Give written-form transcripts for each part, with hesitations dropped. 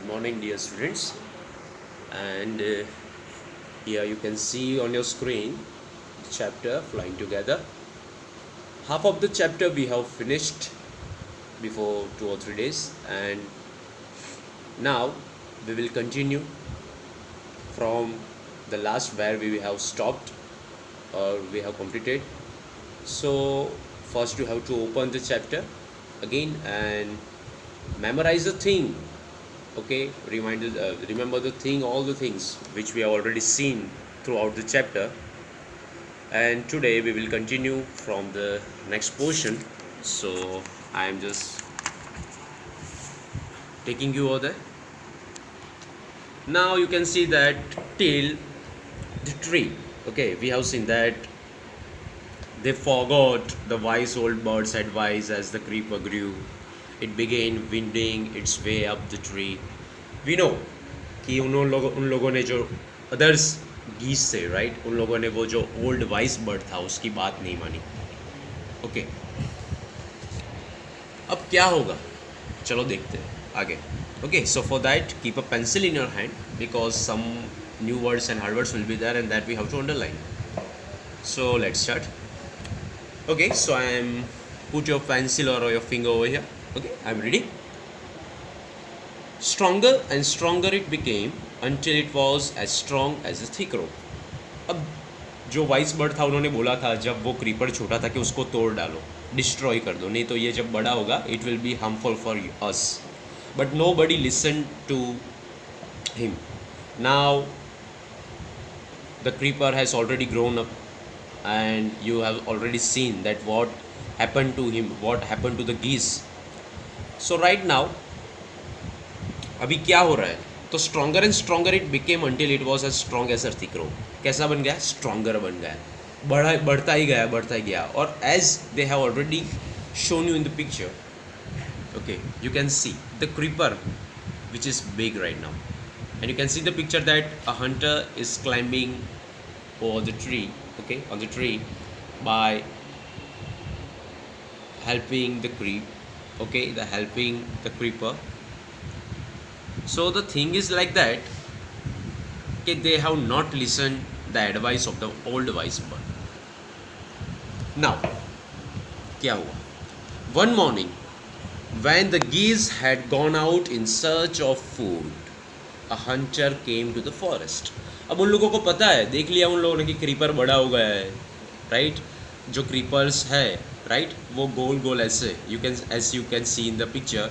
Good morning, dear students. And here you can see on your screen the chapter Flying Together. Half of the chapter we have finished before 2 or 3 days, and now we will continue from the last where we have stopped or we have completed. So, first you have to open the chapter again and memorize the thing. Okay, remember the thing, all the things which we have already seen throughout the chapter. And today we will continue from the next portion. So I am just taking you over there. Now you can see that till the tree. Okay, we have seen that they forgot the wise old bird's advice as the creeper grew. It began winding its way up the tree. We know कि उन लोगों ने जो others गीस से right, उन लोगों ने वो जो ओल्ड वाइस बर्ड था उसकी बात नहीं मानी. ओके, अब क्या होगा चलो देखते हैं आगे. Okay, so for that keep a pencil in your hand because some new words and hard words will be there and that we have to underline. So let's start. Okay, so I am put your pencil or your finger over here. Okay, I am ready. Stronger and stronger it became until it was as strong as a thick rope. अब जो vice bird था उन्होंने बोला था जब वो creeper छोटा था कि उसको तोड़ डालो, डिस्ट्रॉय कर दो, नहीं तो ये जब बड़ा होगा it will be harmful for us. But nobody listen to him. Now the creeper has already grown up and you have already seen that what happened to him, what happened to the geese. So right now अभी क्या हो रहा है, तो stronger and stronger it became until it was as strong as a thick rope. कैसा बन गया, stronger बन गया, बढ़ता ही गया. और as they have already shown you in the picture, okay, you can see the creeper which is big right now, and you can see the picture that a hunter is climbing over the tree, okay, on the tree by helping the helping the creeper. So the thing is like that, okay, they have not listened the advice of the old wise bird. Now क्या हुआ, one morning when the geese had gone out in search of food, a hunter came to the forest. अब उन लोगों को पता है, देख लिया उन लोगों ने कि क्रीपर बड़ा हो गया है, राइट. जो क्रीपर्स है राइट, वो गोल गोल ऐसे you can see in the picture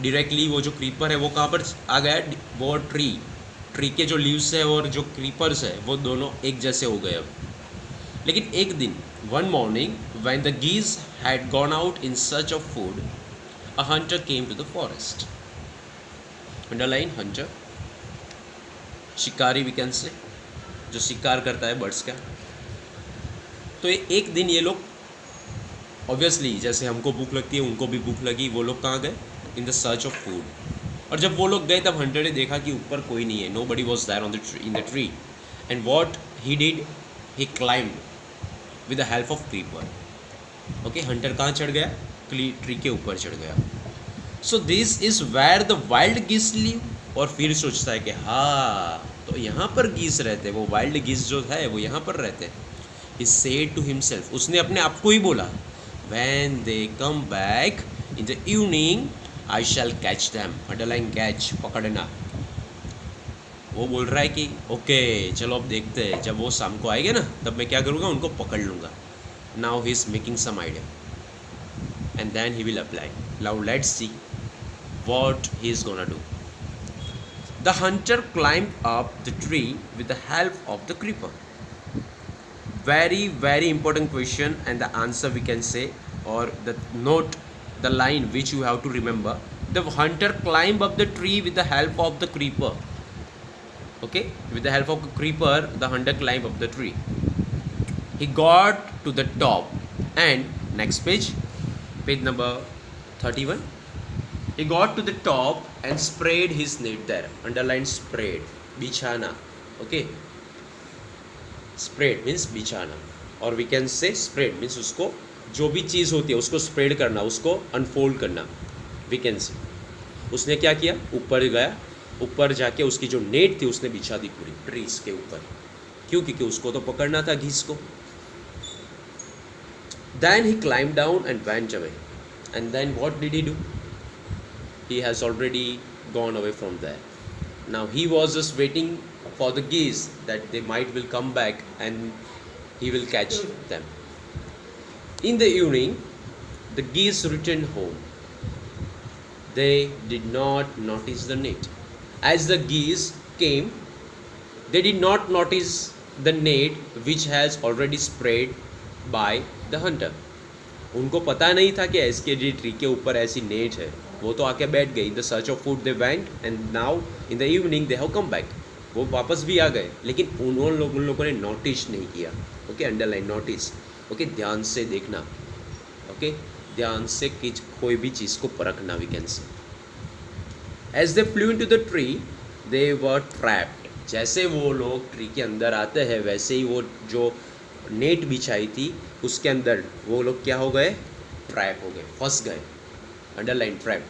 directly. वो जो क्रीपर है वो कहाँ पर आ गया, वो ट्री के जो लीव्स है और जो क्रीपर्स है वो दोनों एक जैसे हो गए अब. लेकिन एक दिन, one morning when the geese had gone out in search of food, a hunter came to the forest. Underline hunter, शिकारी वी कैन से, जो शिकार करता है बर्ड्स का. तो एक दिन ये लोग ऑब्वियसली जैसे हमको भूख लगती है उनको भी भूख लगी, वो लोग कहाँ गए, in the search of food. और जब वो लोग गए तब हंटर ने देखा कि ऊपर कोई नहीं है, nobody was there on the tree, in the tree. And what he did, he climbed with the help of creeper. Okay, hunter कहाँ चढ़ गया, ट्री के ऊपर चढ़ गया. So this is where the wild geese live. और फिर सोचता है कि हाँ, तो यहाँ पर गीस रहते, वो वाइल्ड गीस जो है वो यहाँ पर रहते. ही सेड टू हिमसेल्फ, उसने अपने आप को ही बोला, when they come back in the evening I shall catch them. Underline catch, पकड़ना. वो बोल रहा है कि ओके चलो अब देखते हैं, जब वो शाम को आएंगे ना तब मैं क्या करूँगा, उनको पकड़ लूँगा. Now he is making some idea and then he will apply. Now let's see what he is gonna do. The hunter climbed up the tree with the help of the creeper. Very important question, and the answer we can say, or the note, the line which you have to remember. The hunter climbed up the tree with the help of the creeper. Okay, with the help of the creeper, the hunter climbed up the tree. He got to the top, and next page number 31. He got to the top and spread his net there. Underline spread, bichana. Okay, spread means bichana, or we can say spread means उसको जो भी चीज़ होती है उसको spread करना, उसको unfold करना. We can say उसने क्या किया, ऊपर गया ऊपर जाके उसकी जो नेट थी उसने बिछा दी पूरी ट्रीज के ऊपर। क्यों? क्योंकि उसको तो पकड़ना था घीस को। Then he climbed down and went away. And then what did he do? He has already gone away from there. Now he was just waiting for the geese that they might will come back and he will catch them. In the evening, the geese returned home. They did not notice the net. As the geese came, they did not notice the net which has already spread by the hunter. उनको पता नहीं था कि इसके G tree के ऊपर ऐसी net है। वो तो आके बैठ गई। In the search of food they went and now in the evening they have come back. वो वापस भी आ गए, लेकिन उन लोगों ने नोटिस नहीं किया। Okay, underline notice. ओके, ध्यान से देखना। ओके, ध्यान से कोई भी चीज़ को परखना, we can say. As they flew into the tree they were trapped. जैसे वो लोग ट्री के अंदर आते हैं वैसे ही वो जो नेट बिछाई थी उसके अंदर वो लोग क्या हो गए? ट्रैप हो गए, फंस गए। Underline trap.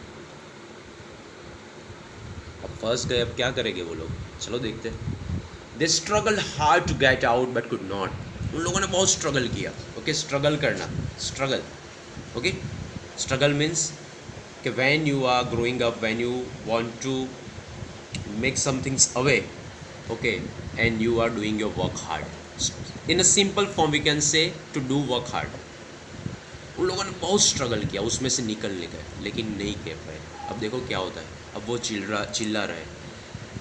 अब फंस गए, अब क्या करेंगे वो लोग? चलो देखते हैं। They struggle hard to get out but could not. उन लोगों ने बहुत स्ट्रगल किया। ओके, स्ट्रगल करना, स्ट्रगल। ओके, स्ट्रगल मीन्स कि when you are growing up, when you want to make somethings away, okay, and you are doing your work hard. In a simple form we can say to do work hard. उन लोगों ने बहुत struggle किया उसमें से निकलने का, लेकिन नहीं कर पाए। अब देखो क्या होता है। अब वो चिल्ला रहे,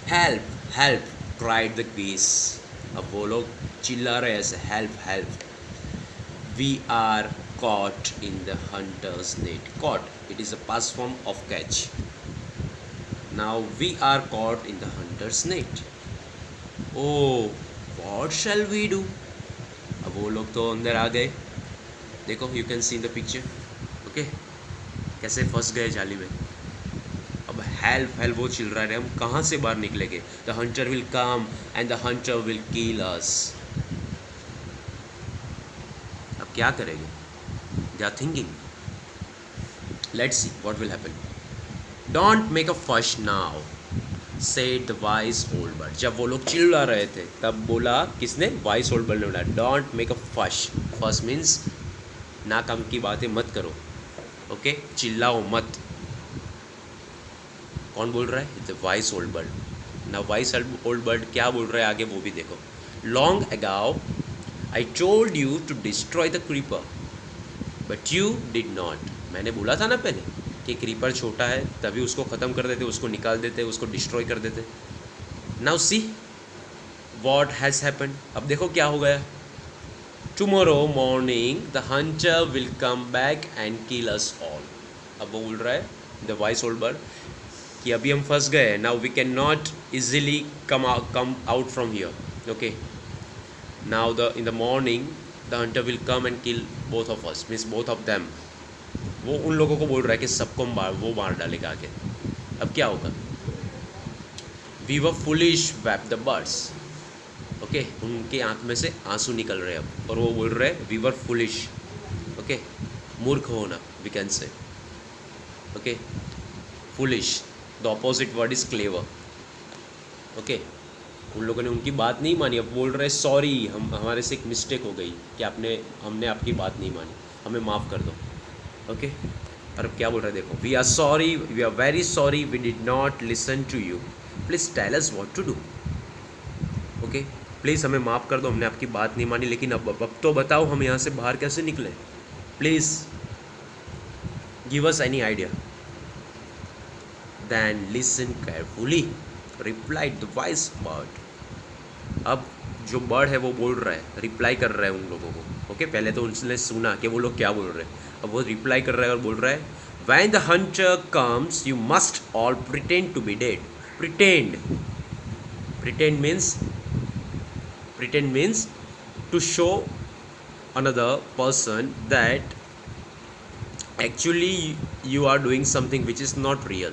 help help cried the geese। अब वो लोग चिल्ला रहे ऐसे, help help, we are caught in the hunter's net। Caught, it is a past form of catch। Now we are caught in the hunter's net। Oh, what shall we do? अब वो लोग तो अंदर आ गए। देखो, you can see in the picture. Okay, कैसे फंस गए जाली में। अब हेल्प हेल्प वो चिल्ला रहे, हम कहाँ से बाहर निकलेंगे? The hunter will come and the hunter will kill us. अब क्या करेंगे? They are thinking, let's see what will happen. Don't make a fuss now, said the wise old bird. जब वो लोग चिल्ला रहे थे तब बोला किसने? वाइज ओल्ड बर्ड ने बोला, don't make a fuss. Fuss means ना काम की बातें मत करो। ओके, चिल्लाओ मत। कौन बोल रहा है? The wise old bird. ना वाइज ओल्ड बर्ड क्या बोल रहा है आगे वो भी देखो। Long ago I told you to destroy the creeper but you did not. मैंने बोला था ना पहले कि क्रीपर छोटा है, तभी उसको ख़त्म कर देते, उसको निकाल देते, उसको डिस्ट्रॉय कर देते। Now see what has happened. अब देखो क्या हो गया। Tomorrow morning the hunter will come back and kill us all. अब वो बोल रहा है द वाइस ओल्ड बर्ड कि अभी हम फंस गए। Now we can not easily come out from here. Okay, now in the morning the hunter will come and kill both of us, means both of them. वो उन लोगों को बोल रहा है कि सबको वो मार डालेगा आगे। अब क्या होगा? We were foolish wept the birds. Okay, उनके आंख में से आंसू निकल रहे हैं अब, और वो बोल रहे हैं वी वर फुलिश। ओके, मूर्ख होना, we can say. Okay, foolish, the opposite word is clever. Okay, उन लोगों ने उनकी बात नहीं मानी। अब बोल रहे सॉरी, हमारे से एक मिस्टेक हो गई कि हमने आपकी बात नहीं मानी, हमें माफ़ कर दो। ओके, और अब क्या बोल रहे हैं देखो। We are sorry, we are very sorry, we did not listen to you, please tell us what to do. Okay, please हमें माफ़ कर दो, हमने आपकी बात नहीं मानी, लेकिन अब तो बताओ हम यहाँ से बाहर कैसे निकले। Please give us any idea. Then listen carefully replied the wise bird. अब जो बर्ड है वो बोल रहा है, रिप्लाई कर रहा है उन लोगों को। ओके, पहले तो उनने सुना कि वो लोग क्या बोल रहे हैं, अब वो रिप्लाई कर रहा है और बोल रहा है when the hunter comes you must all pretend to be dead. Pretend means to show another person that actually you are doing something which is not real.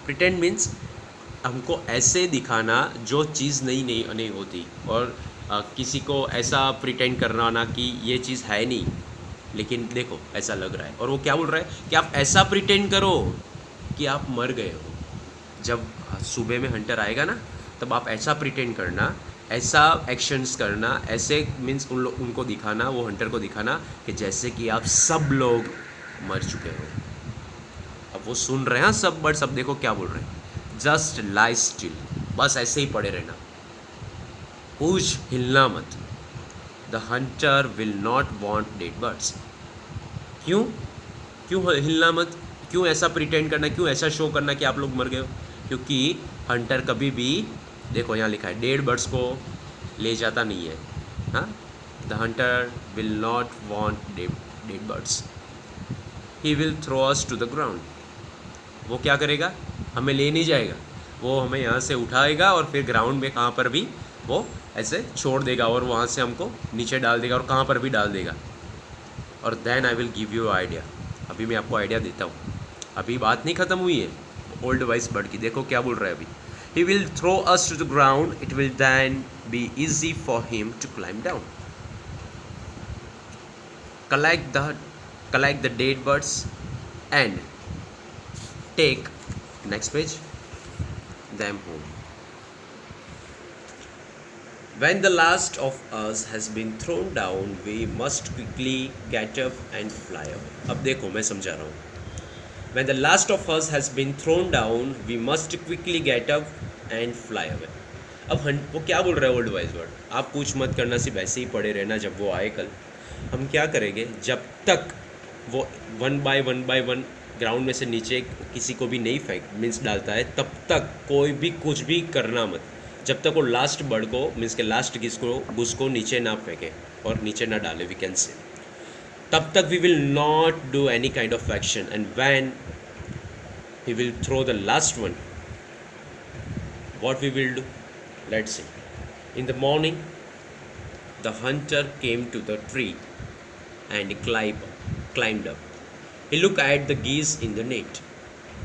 Pretend means हमको ऐसे दिखाना जो चीज़ नहीं होती, और किसी को ऐसा प्रिटेंड करना ना कि ये चीज़ है नहीं, लेकिन देखो ऐसा लग रहा है। और वो क्या बोल रहा है कि आप ऐसा प्रिटेंड करो कि आप मर गए हो। जब सुबह में हंटर आएगा ना, तब आप ऐसा प्रिटेंड करना, ऐसा एक्शंस करना, ऐसे मीन्स उनको दिखाना, वो हंटर को दिखाना कि जैसे कि आप सब लोग मर चुके हो। अब वो सुन रहे हैं सब बर्ड्स, अब देखो क्या बोल रहे हैं, जस्ट लाई स्टिल, बस ऐसे ही पड़े रहना, कुछ हिलना मत। The hunter will not want dead birds. क्यों क्यों हिलना मत, क्यों ऐसा प्रिटेंड करना, क्यों ऐसा शो करना कि आप लोग मर गए हो? क्योंकि हंटर कभी भी, देखो यहाँ लिखा है, डेड बर्ड्स को ले जाता नहीं है। हाँ, the hunter will not want dead birds, he will throw us to the ground. वो क्या करेगा, हमें ले नहीं जाएगा, वो हमें यहाँ से उठाएगा और फिर ग्राउंड में कहाँ पर भी वो ऐसे छोड़ देगा और वहाँ से हमको नीचे डाल देगा और कहाँ पर भी डाल देगा। और then I will give you idea. अभी मैं आपको आइडिया देता हूँ, अभी बात नहीं ख़त्म हुई है ओल्ड वाइस बर्ड की। देखो क्या बोल रहा है अभी, he will throw us to the ground, it will then be easy for him to climb down. collect the dead birds and take, next page, them home. When the last of us has been thrown down, we must quickly get up and fly away. अब देखो मैं समझा रहा हूँ, when the last of us has been thrown down, we must quickly get up and fly away. अब वो क्या बोल रहा है ओल्ड वाइज वर्ड, आप कुछ मत करना, सिर्फ ऐसे ही पड़े रहना, जब वो आए कल हम क्या करेंगे, जब तक वो वन बाय वन ग्राउंड में से नीचे किसी को भी नहीं फेंक मीन्स डालता है, तब तक कोई भी कुछ भी करना मत, जब तक वो लास्ट बर्ड को मीन्स के लास्ट घुस को नीचे ना फेंके और नीचे ना डाले, वी कैन से, तब तक we will not do any kind of action. And when he will throw the last one, what we will do, let's see. In the morning the hunter came to the tree and climbed up. He looked at the geese in the net.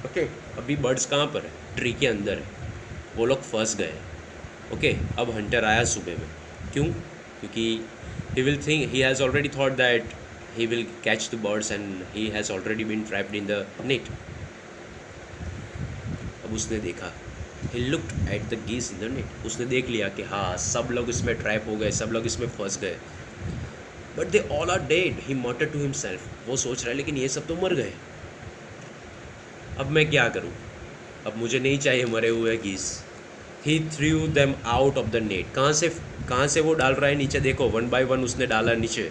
Okay, अभी birds कहाँ पर है, tree के अंदर है, वो लोग फंस गए। ओके, अब हंटर आया सुबह में, क्यों? क्योंकि he will think, he has already thought that he will catch the birds and he has already been trapped in the net. अब उसने देखा, he looked at the geese in the net. उसने देख लिया कि हाँ सब लोग इसमें ट्रैप हो गए, सब लोग इसमें फंस गए। But they all are dead, he muttered to himself. वो सोच रहा है लेकिन ये सब तो मर गए, अब मैं क्या करूँ, अब मुझे नहीं चाहिए मरे हुए geese. He threw them out of the net. कहाँ से वो डाल रहा है नीचे, देखो वन बाय वन उसने डाला नीचे,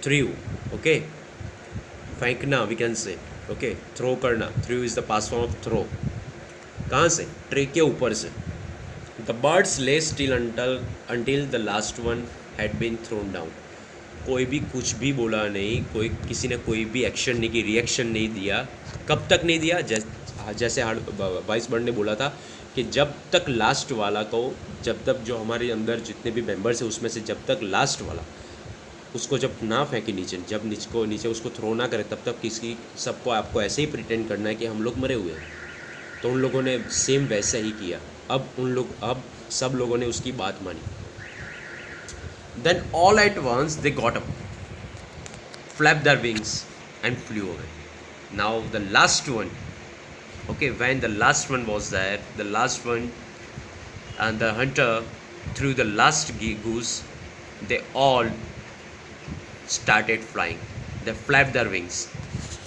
थ्रू, ओके, फेंकना we can say, okay, throw करना, threw is the past form of throw. कहाँ से, ट्री के ऊपर से। The birds lay still until the last one had been thrown down. कोई भी कुछ भी बोला नहीं, किसी ने कोई भी एक्शन नहीं की, रिएक्शन नहीं दिया। कब तक नहीं दिया, जैसे वाइस बर्ड ने बोला था कि जब तक लास्ट वाला को, जब तक जो हमारे अंदर जितने भी मेंबर्स हैं उसमें से जब तक लास्ट वाला उसको जब ना फेंके नीचे, जब नीचे उसको थ्रो ना करे, तब तक किसी सबको आपको ऐसे ही प्रिटेंड करना है कि हम लोग मरे हुए हैं। तो उन लोगों ने सेम वैसे ही किया। अब सब लोगों ने उसकी बात मानी। Then all at once they got up, flapped their wings and flew away. Now the last one, okay, when the last one was there, the last one, and the hunter threw the last goose, they all started flying. They flapped their wings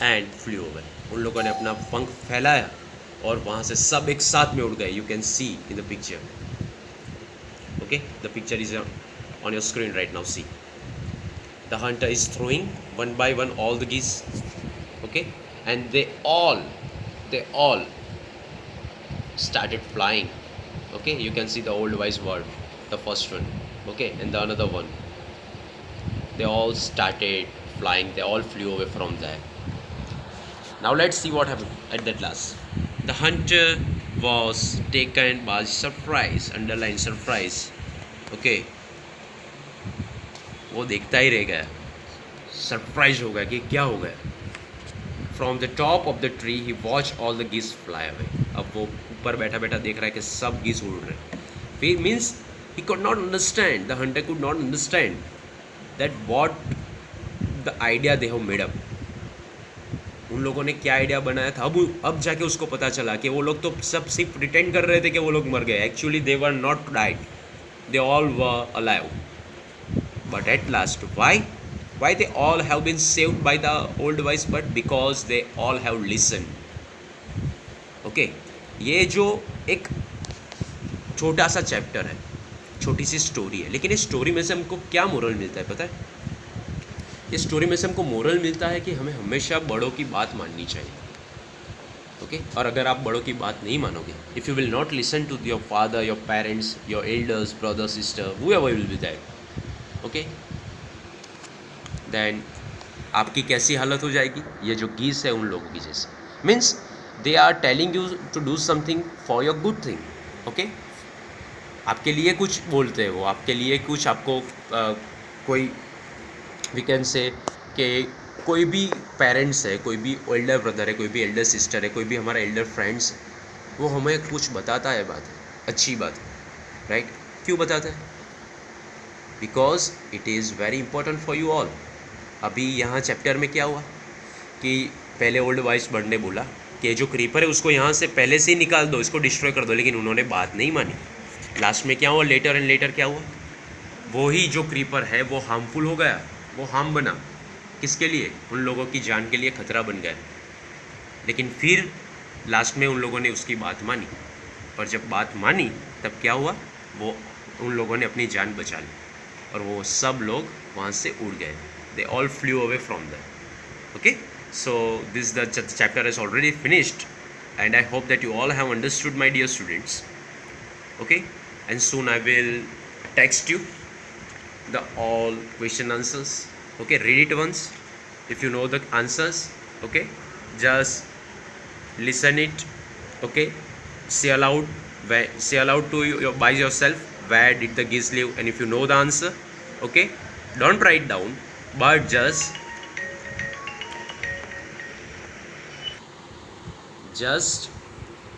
and flew away. उन लोगों ने अपना पंख फैलाया और वहाँ से सब एक साथ में उड़ गए। You can see in the picture. Okay, the picture is on your screen right now. See, the hunter is throwing one by one all the geese, okay, and they all started flying. Okay, you can see the old wise word, the first one, okay, and the another one, they all started flying, they all flew away from there. Now let's see what happened at that last. The hunter was taken by surprise, underline surprise, okay, वो देखता ही रह गया, surprise हो गया कि क्या हो गया। From the top of the tree he watch all the गीस फ्लाई अवे। अब वो ऊपर बैठा बैठा देख रहा है कि सब गीस उड़ रहे हैं। फिर means he could not understand, the Hunter could not understand that what the idea they have made up. उन लोगों ने क्या आइडिया बनाया था, अब जाके उसको पता चला कि वो लोग तो सब सिर्फ प्रिटेंड कर रहे थे कि वो लोग मर गए, actually they were not died, they all were alive. But at last, why they all have been saved by the old wise? But because they all have listened. Okay, ये जो एक छोटा सा चैप्टर है, छोटी सी स्टोरी है, लेकिन इस स्टोरी में से हमको क्या मोरल मिलता है पता है? इस स्टोरी में से हमको मोरल मिलता है कि हमें हमेशा बड़ों की बात माननी चाहिए. ओके और अगर आप बड़ों की बात नहीं मानोगे, if you will not listen to your father, your parents, your elders, brother, sister, whoever will be there, okay then आपकी कैसी हालत हो जाएगी? ये जो गीस है उन लोगों की जैसे, means they are telling you to do something for your good thing. Okay आपके लिए कुछ बोलते हैं वो, आपके लिए कुछ आपको कोई वी कैन से कि कोई भी पेरेंट्स है, कोई भी एल्डर ब्रदर है, कोई भी एल्डर सिस्टर है, कोई भी हमारा एल्डर फ्रेंड्स है, वो हमें कुछ बताता है, बात है, अच्छी बात है, राइट? क्यों बताता है? Because it is very important for you all. अभी यहाँ चैप्टर में क्या हुआ कि पहले ओल्ड वाइस बर्ड ने बोला कि जो क्रीपर है उसको यहाँ से पहले से ही निकाल दो, इसको डिस्ट्रॉय कर दो, लेकिन उन्होंने बात नहीं मानी. लास्ट में क्या हुआ? लेटर एंड लेटर क्या हुआ? वो ही जो क्रीपर है वो हार्मफुल हो गया, वो हार्म बना. किसके लिए? उन लोगों की जान के लिए खतरा बन गया. लेकिन फिर लास्ट में उन लोगों ने उसकी बात मानी, और जब बात मानी तब क्या हुआ? वो उन लोगों ने अपनी जान बचा ली और वो सब लोग वहाँ से उड़ गए. They all flu away from that. Okay so this the chapter is already finished and I hope that you all have understood, my dear students. Okay, and soon I will text you the all question answers. Okay, read it once. If you know the answers, okay, just listen it. Okay, say aloud to you by yourself, where did the geese live, and if you know the answer, okay, don't write down, but just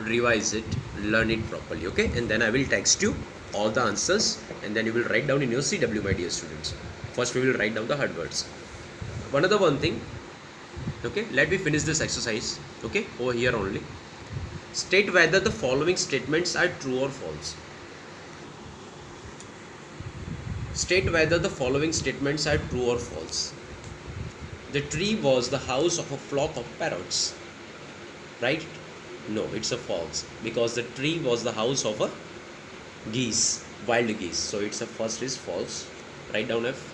revise it, learn it properly. Okay, and then I will text you all the answers, and then you will write down in your CW, my dear students. First we will write down the hard words. One thing, okay, let me finish this exercise. Okay, over here only. State whether the following statements are true or false. State whether the following statements are true or false. The tree was the house of a flock of parrots. Right? No, it's a false, because the tree was the house of a geese, wild geese. So it's a first is false. Write down F.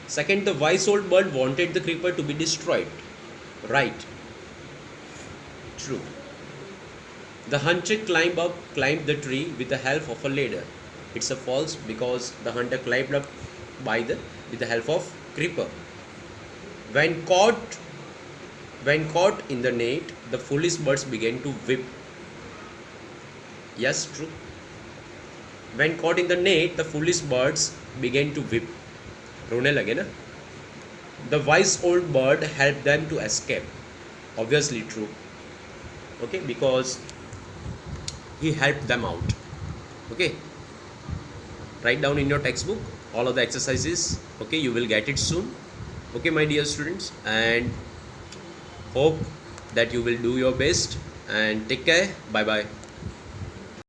Second, the wise old bird wanted the creeper to be destroyed. Right. True. The hunter climbed the tree with the help of a ladder. It's a false, because the hunter climbed up with the help of creeper. When caught in the net, the foolish birds began to whip. Yes, true. When caught in the net, the foolish birds began to whip. रोने लगे ना. The wise old bird helped them to escape. Obviously true. Okay, because he helped them out. Okay. Write down in your textbook all of the exercises. Okay, you will get it soon. Okay, my dear students, and hope that you will do your best, and take care. Bye bye.